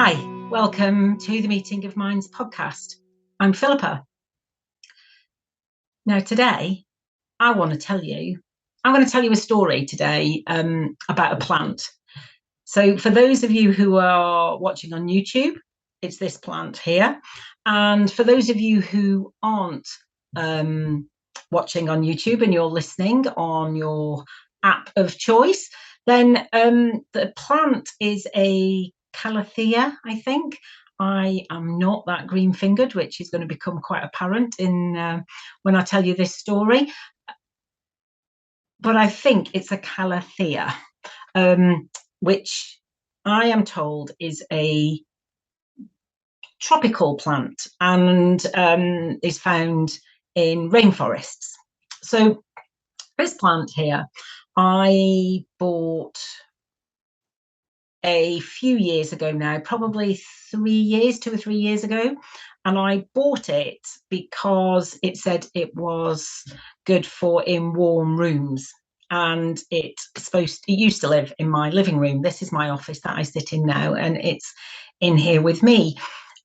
Hi, welcome to the Meeting of Minds podcast. I'm Philippa. Now, today, I'm going to tell you a story today about a plant. So for those of you who are watching on YouTube, it's this plant here. And for those of you who aren't watching on YouTube and you're listening on your app of choice, then the plant is a calathea, I think. I am not that green fingered, which is going to become quite apparent in when I tell you this story. But I think it's a calathea, which I am told is a tropical plant and is found in rainforests. So this plant here, I bought a few years ago now, probably 2 or 3 years ago. And I bought it because it said it was good for in warm rooms. And it used to live in my living room. This is my office that I sit in now, and it's in here with me.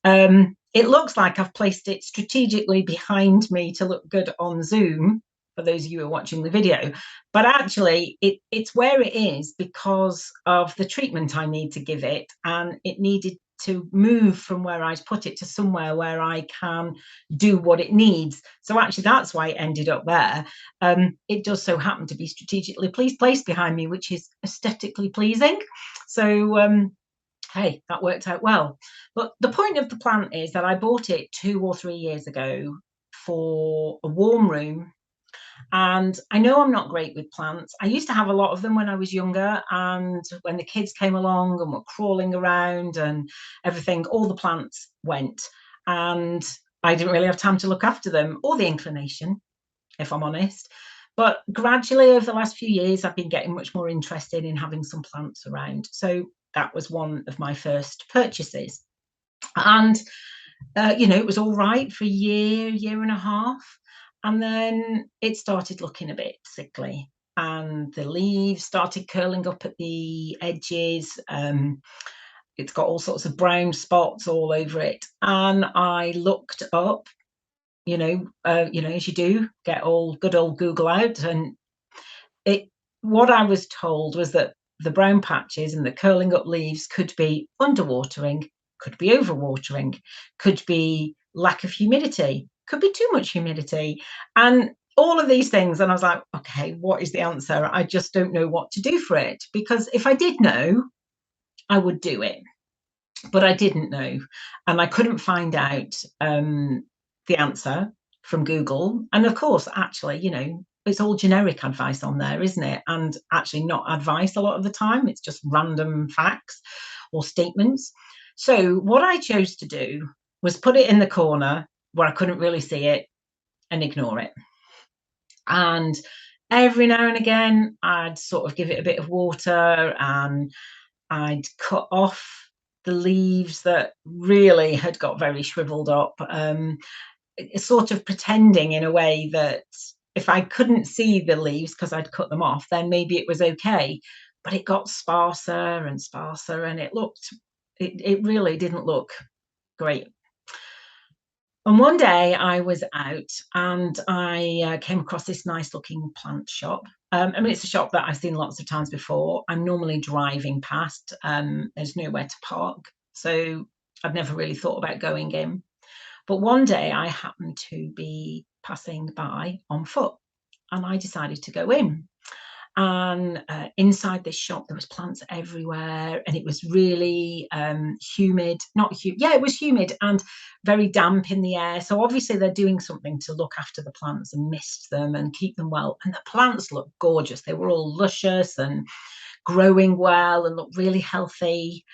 It looks like I've placed it strategically behind me to look good on Zoom, for those of you who are watching the video, but actually it's where it is because of the treatment I need to give it, and it needed to move from where I'd put it to somewhere where I can do what it needs. So actually that's why it ended up there. It does so happen to be strategically placed behind me, which is aesthetically pleasing. So hey, that worked out well. But the point of the plant is that I bought it 2 or 3 years ago for a warm room. And I know I'm not great with plants. I used to have a lot of them when I was younger, and when the kids came along and were crawling around and everything, all the plants went, and I didn't really have time to look after them, or the inclination, if I'm honest. But gradually over the last few years, I've been getting much more interested in having some plants around. So that was one of my first purchases. And it was all right for a year and a half. And then it started looking a bit sickly, and the leaves started curling up at the edges. It's got all sorts of brown spots all over it. And I looked up, as you do, get all good old Google out. And what I was told was that the brown patches and the curling up leaves could be underwatering, could be overwatering, could be lack of humidity, could be too much humidity, and all of these things. And I was like, okay, what is the answer? I just don't know what to do for it, because if I did know, I would do it. But I didn't know, and I couldn't find out the answer from Google. And of course, actually, it's all generic advice on there, isn't it? And actually not advice a lot of the time. It's just random facts or statements. So what I chose to do was put it in the corner where I couldn't really see it and ignore it. And every now and again, I'd sort of give it a bit of water, and I'd cut off the leaves that really had got very shriveled up, sort of pretending in a way that if I couldn't see the leaves because I'd cut them off, then maybe it was okay. But it got sparser and sparser, and it really didn't look great. And one day I was out, and I came across this nice looking plant shop. It's a shop that I've seen lots of times before. I'm normally driving past. There's nowhere to park, so I've never really thought about going in. But one day I happened to be passing by on foot, and I decided to go in. And inside this shop, there was plants everywhere, and it was really humid. It was humid and very damp in the air. So obviously they're doing something to look after the plants and mist them and keep them well. And the plants looked gorgeous. They were all luscious and growing well and looked really healthy.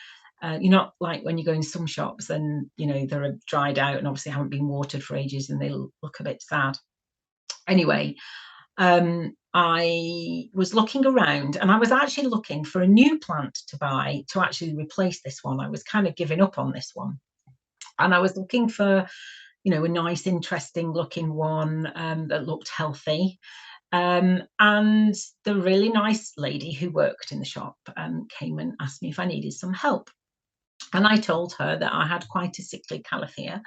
You're not like when you go in some shops and they're dried out and obviously haven't been watered for ages, and they look a bit sad. Anyway, I was looking around, and I was actually looking for a new plant to buy to actually replace this one. I was kind of giving up on this one, and I was looking for a nice, interesting looking one that looked healthy. And the really nice lady who worked in the shop came and asked me if I needed some help. And I told her that I had quite a sickly calathea,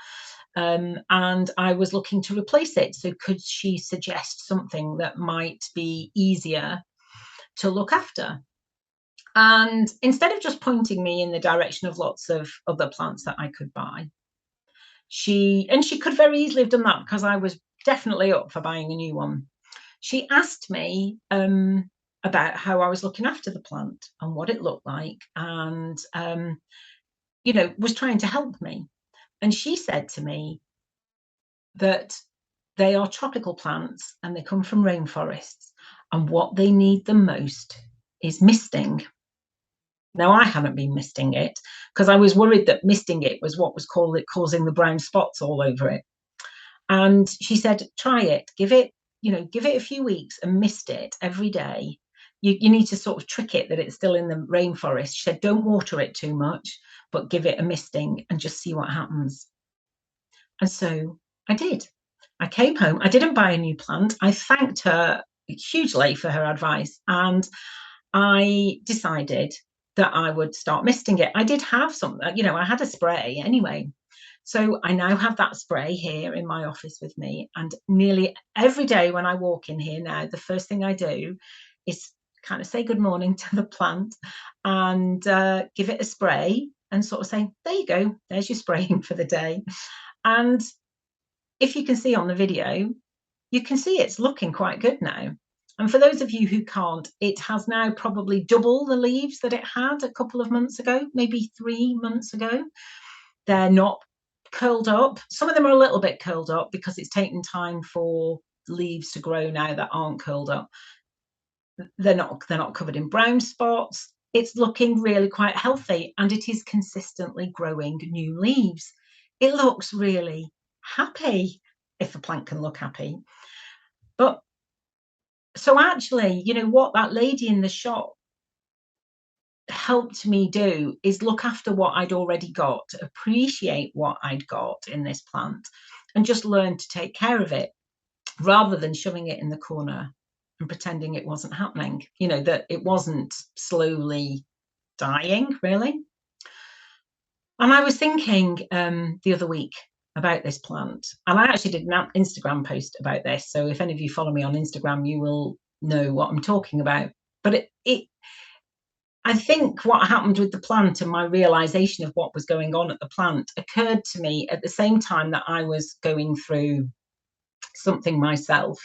and I was looking to replace it. So could she suggest something that might be easier to look after? And instead of just pointing me in the direction of lots of other plants that I could buy, she could very easily have done that, because I was definitely up for buying a new one. She asked me about how I was looking after the plant and what it looked like, and was trying to help me. And she said to me that they are tropical plants and they come from rainforests, and what they need the most is misting. Now, I haven't been misting it because I was worried that misting it was what was causing the brown spots all over it. And she said, try it, give it a few weeks and mist it every day. You need to sort of trick it that it's still in the rainforest. She said, don't water it too much, but give it a misting and just see what happens. And so I did. I came home. I didn't buy a new plant. I thanked her hugely for her advice, and I decided that I would start misting it. I did have some, I had a spray anyway. So I now have that spray here in my office with me. And nearly every day when I walk in here now, the first thing I do is kind of say good morning to the plant and give it a spray and sort of say, there you go, there's your spraying for the day. And if you can see on the video, you can see it's looking quite good now. And for those of you who can't, it has now probably double the leaves that it had a couple of months ago, maybe 3 months ago. They're not curled up. Some of them are a little bit curled up because it's taken time for leaves to grow now that aren't curled up. They're not covered in brown spots. It's looking really quite healthy, and it is consistently growing new leaves. It looks really happy, if a plant can look happy. But so actually, what that lady in the shop helped me do is look after what I'd already got, appreciate what I'd got in this plant, and just learn to take care of it rather than shoving it in the corner and pretending it wasn't happening, that it wasn't slowly dying, really. And I was thinking the other week about this plant, and I actually did an Instagram post about this. So if any of you follow me on Instagram, you will know what I'm talking about. But I think what happened with the plant and my realization of what was going on at the plant occurred to me at the same time that I was going through something myself.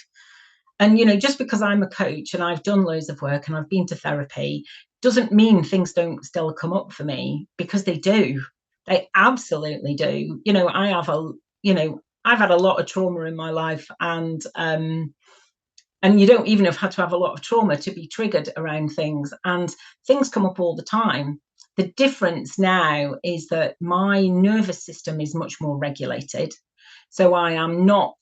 And, just because I'm a coach and I've done loads of work and I've been to therapy doesn't mean things don't still come up for me, because they do. They absolutely do. I've had a lot of trauma in my life, and you don't even have to have a lot of trauma to be triggered around things, and things come up all the time. The difference now is that my nervous system is much more regulated, so I am not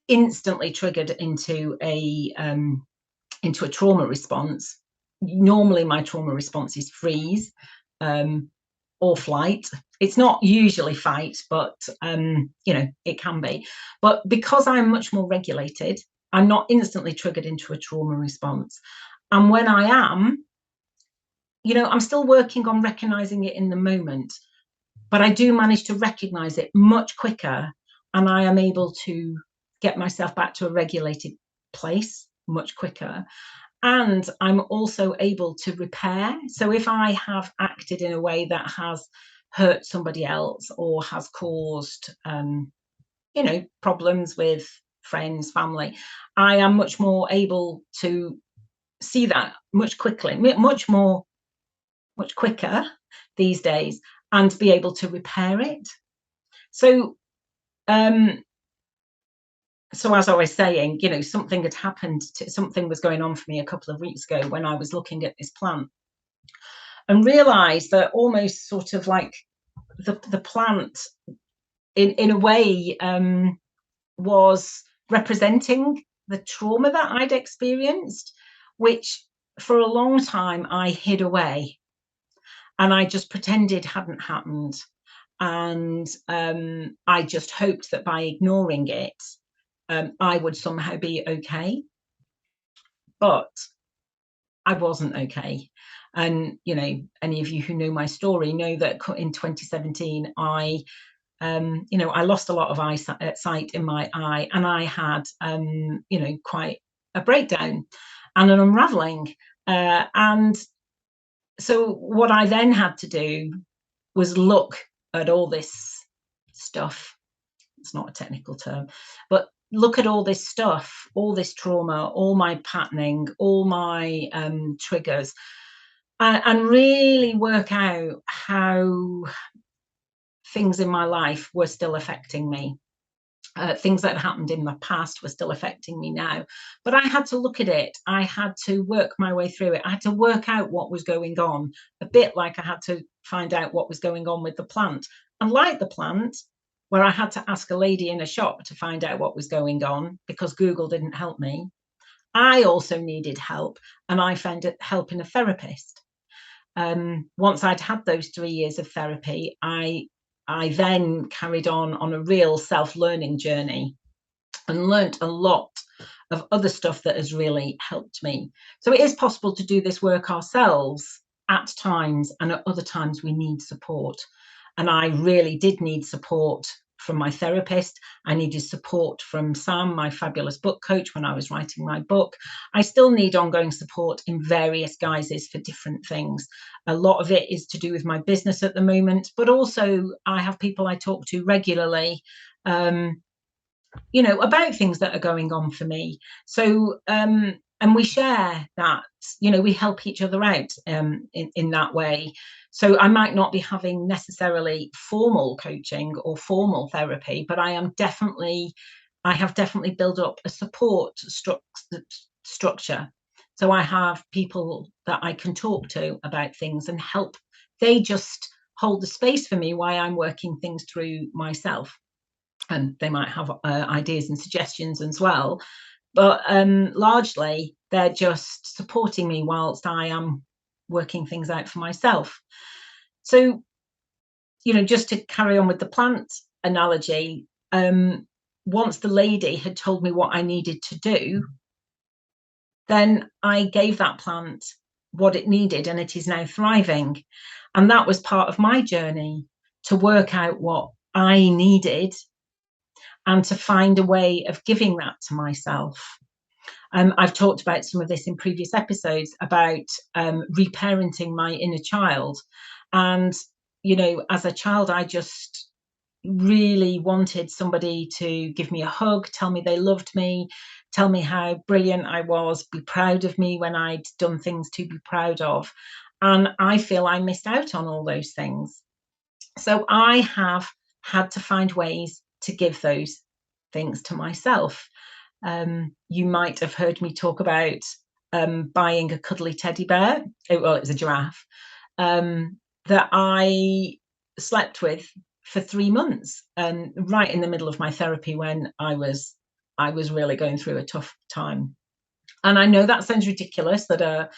instantly triggered into a trauma response. Normally my trauma response is freeze or flight. It's not usually fight, but it can be. But because I'm much more regulated, I'm not instantly triggered into a trauma response. And when I am, I'm still working on recognizing it in the moment, but I do manage to recognize it much quicker, and I am able to get myself back to a regulated place much quicker. And I'm also able to repair. So if I have acted in a way that has hurt somebody else or has caused, problems with friends, family, I am much more able to see that much quicker these days, and be able to repair it. So as I was saying, something had happened, something was going on for me a couple of weeks ago when I was looking at this plant and realized that almost sort of like the plant in a way was representing the trauma that I'd experienced, which for a long time I hid away and I just pretended hadn't happened. And I just hoped that by ignoring it, I would somehow be okay. But I wasn't okay. And, you know, any of you who know my story know that in 2017, I lost a lot of sight in my eye, and I had, quite a breakdown and an unraveling. And so what I then had to do was look at all this stuff. It's not a technical term, but look at all this stuff, all this trauma, all my patterning, all my triggers, and really work out how things in my life were still affecting me. Things that happened in my past were still affecting me now. But I had to look at it. I had to work my way through it. I had to work out what was going on, a bit like I had to find out what was going on with the plant. And like the plant, where I had to ask a lady in a shop to find out what was going on because Google didn't help me, I also needed help, and I found help in a therapist. Once I'd had those 3 years of therapy, I then carried on a real self-learning journey and learnt a lot of other stuff that has really helped me. So it is possible to do this work ourselves at times, and at other times we need support. And I really did need support from my therapist. I needed support from Sam, my fabulous book coach, when I was writing my book. I still need ongoing support in various guises for different things. A lot of it is to do with my business at the moment, but also I have people I talk to regularly, about things that are going on for me. So, and we share that, we help each other out in that way. So I might not be having necessarily formal coaching or formal therapy, but I have definitely built up a support structure. So I have people that I can talk to about things and help. They just hold the space for me while I'm working things through myself. And they might have ideas and suggestions as well. But largely, they're just supporting me whilst I am working things out for myself. So, just to carry on with the plant analogy, once the lady had told me what I needed to do, then I gave that plant what it needed, and it is now thriving. And that was part of my journey to work out what I needed and to find a way of giving that to myself. I've talked about some of this in previous episodes about reparenting my inner child. And, as a child, I just really wanted somebody to give me a hug, tell me they loved me, tell me how brilliant I was, be proud of me when I'd done things to be proud of. And I feel I missed out on all those things. So I have had to find ways to give those things to myself. You might have heard me talk about buying a cuddly teddy bear. It was a giraffe that I slept with for 3 months, right in the middle of my therapy when I was really going through a tough time. And I know that sounds ridiculous that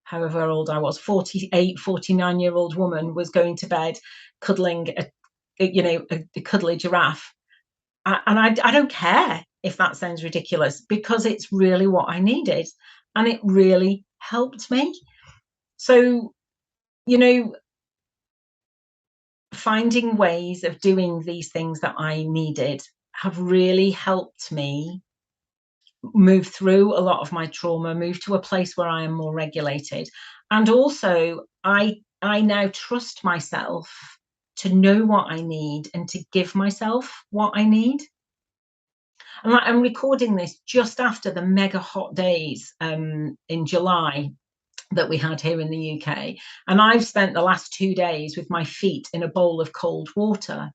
however old I was, 48, 49-year-old woman was going to bed cuddling a cuddly giraffe. And I don't care if that sounds ridiculous, because it's really what I needed, and it really helped me. So, finding ways of doing these things that I needed have really helped me move through a lot of my trauma, move to a place where I am more regulated. And also, I now trust myself to know what I need and to give myself what I need. And I'm recording this just after the mega hot days in July that we had here in the UK. And I've spent the last 2 days with my feet in a bowl of cold water,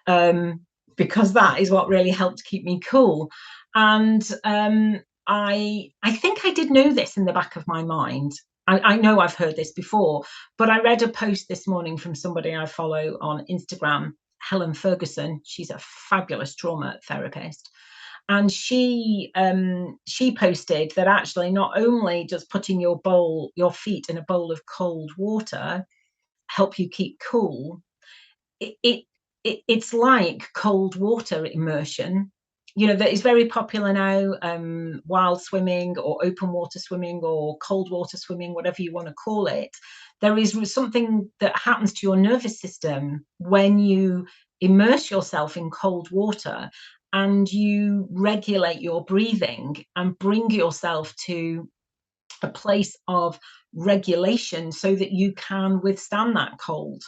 because that is what really helped keep me cool. And I think I did know this in the back of my mind. I know I've heard this before, but I read a post this morning from somebody I follow on Instagram, Helen Ferguson. She's a fabulous trauma therapist. And she posted that actually not only does putting your feet in a bowl of cold water help you keep cool, it's like cold water immersion. that is very popular now, wild swimming or open water swimming or cold water swimming, whatever you want to call it. There is something that happens to your nervous system when you immerse yourself in cold water and you regulate your breathing and bring yourself to a place of regulation so that you can withstand that cold.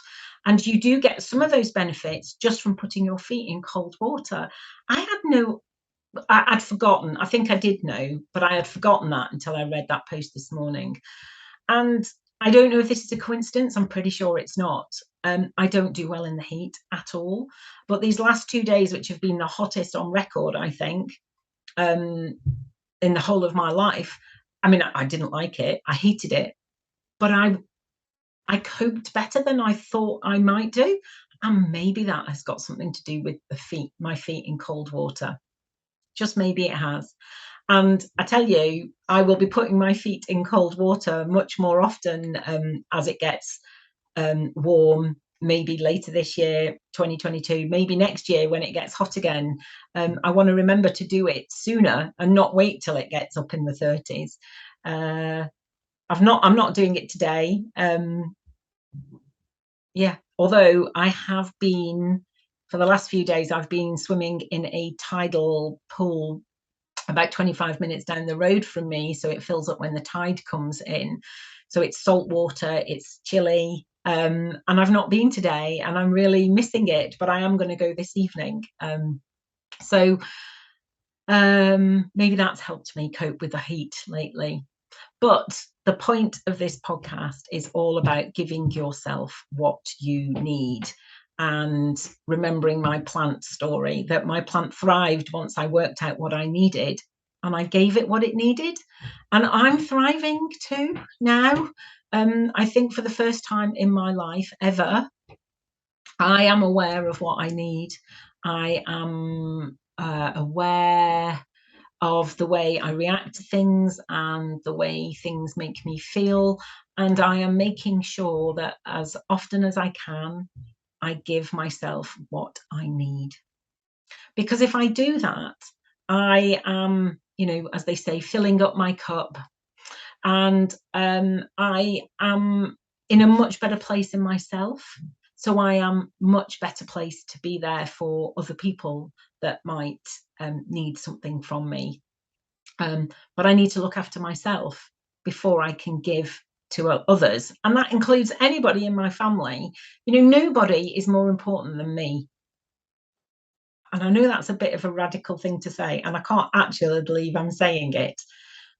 And you do get some of those benefits just from putting your feet in cold water. I'd forgotten. I think I did know, but I had forgotten that until I read that post this morning. And I don't know if this is a coincidence. I'm pretty sure it's not. I don't do well in the heat at all. But these last 2 days, which have been the hottest on record, I think, in the whole of my life, I mean, I didn't like it. I hated it. But I coped better than I thought I might do. And maybe that has got something to do with my feet in cold water. Just maybe it has. And I tell you, I will be putting my feet in cold water much more often as it gets warm, maybe later this year, 2022, maybe next year when it gets hot again. I want to remember to do it sooner and not wait till it gets up in the 30s. I'm not doing it today. Although I have been, for the last few days, I've been swimming in a tidal pool about 25 minutes down the road from me, so it fills up when the tide comes in. So it's salt water, it's chilly, and I've not been today, and I'm really missing it, but I am going to go this evening. So maybe that's helped me cope with the heat lately. But the point of this podcast is all about giving yourself what you need and remembering my plant story, that my plant thrived once I worked out what I needed and I gave it what it needed. And I'm thriving too now. I think for the first time in my life ever, I am aware of what I need. I am aware of the way I react to things and the way things make me feel. And I am making sure that as often as I can, I give myself what I need. Because if I do that, I am, as they say, filling up my cup. And I am in a much better place in myself. So I am much better placed to be there for other people that might need something from me. But I need to look after myself before I can give to others. And that includes anybody in my family. Nobody is more important than me. And I know that's a bit of a radical thing to say, and I can't actually believe I'm saying it.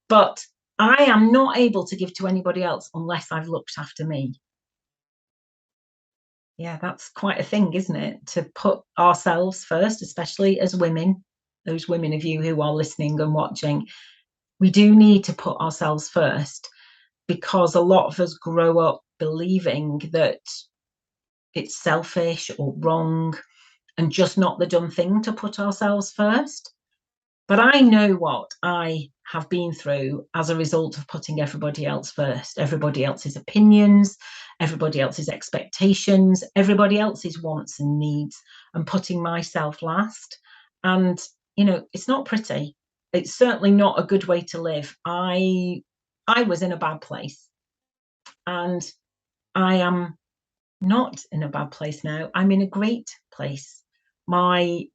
But I am not able to give to anybody else unless I've looked after me. Yeah, that's quite a thing, isn't it? To put ourselves first, especially as women, those women of you who are listening and watching. We do need to put ourselves first, because a lot of us grow up believing that it's selfish or wrong and just not the done thing to put ourselves first. But I know what I have been through as a result of putting everybody else first, everybody else's opinions, everybody else's expectations, everybody else's wants and needs, and putting myself last. And, it's not pretty. It's certainly not a good way to live. I was in a bad place, and I am not in a bad place now. I'm in a great place. My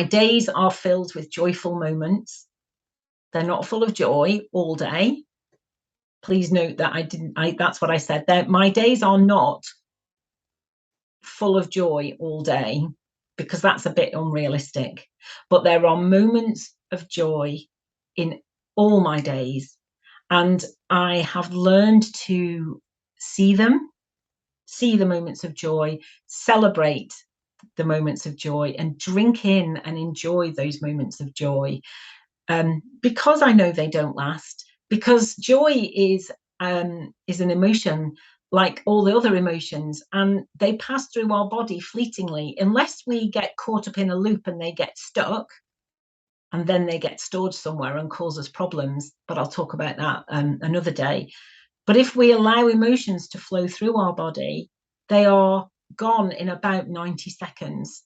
days are filled with joyful moments. They're not full of joy all day. Please note that that's what I said there. My days are not full of joy all day, because that's a bit unrealistic. But there are moments of joy in all my days. And I have learned to see the moments of joy, celebrate the moments of joy, and drink in and enjoy those moments of joy. Because I know they don't last, because joy is an emotion like all the other emotions, and they pass through our body fleetingly unless we get caught up in a loop and they get stuck, and then they get stored somewhere and cause us problems. But I'll talk about that another day. But if we allow emotions to flow through our body, they are gone in about 90 seconds.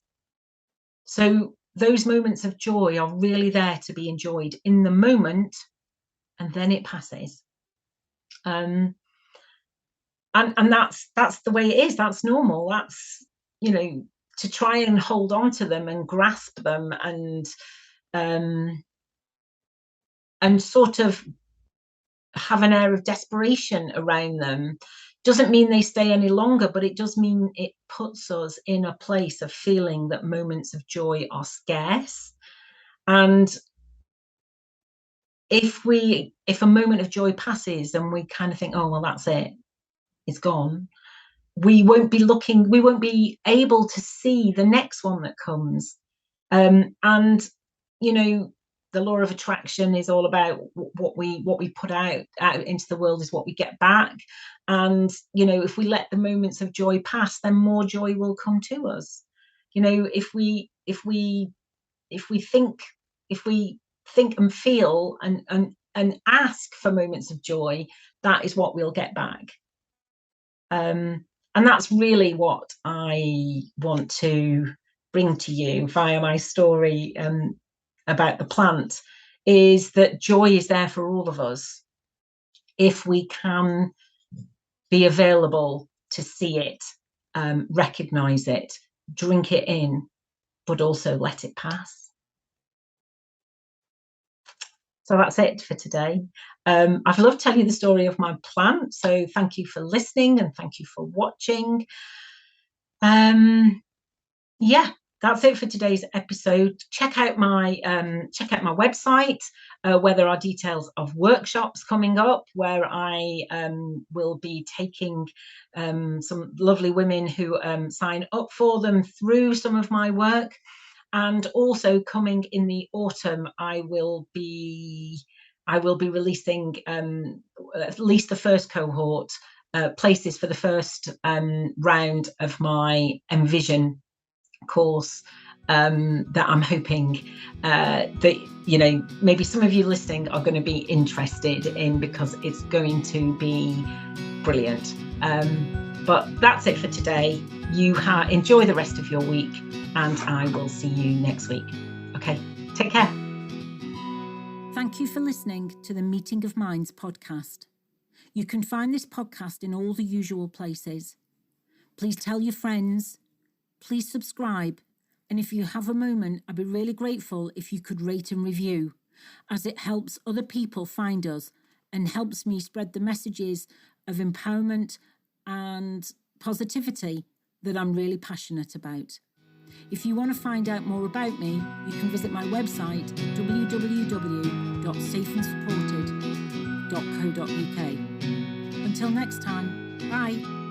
So those moments of joy are really there to be enjoyed in the moment, and then it passes. And that's the way it is. That's normal. That's, to try and hold on to them and grasp them and sort of have an air of desperation around them doesn't mean they stay any longer, but it does mean it puts us in a place of feeling that moments of joy are scarce. And if a moment of joy passes and we kind of think, oh, well, that's it, it's gone, we won't be able to see the next one that comes. And the law of attraction is all about what we put out into the world is what we get back. And if we let the moments of joy pass, then more joy will come to us. If we think and feel and ask for moments of joy, that is what we'll get back. And that's really what I want to bring to you via my story about the plant, is that joy is there for all of us if we can be available to see it, recognize it, drink it in, but also let it pass. So that's it for today. I've loved telling you the story of my plant, so thank you for listening and thank you for watching. That's it for today's episode. Check out my website, where there are details of workshops coming up, where I will be taking some lovely women who sign up for them through some of my work. And also coming in the autumn, I will be releasing at least the first cohort, places for the first round of my Envision course, that I'm hoping that maybe some of you listening are going to be interested in, because it's going to be brilliant. But that's it for today. You enjoy the rest of your week, and I will see you next week. Okay, take care. Thank you for listening to the Meeting of Minds podcast. You can find this podcast in all the usual places. Please tell your friends. Please subscribe, and if you have a moment, I'd be really grateful if you could rate and review, as it helps other people find us and helps me spread the messages of empowerment and positivity that I'm really passionate about. If you want to find out more about me, you can visit my website, www.safeandsupported.co.uk. Until next time, bye.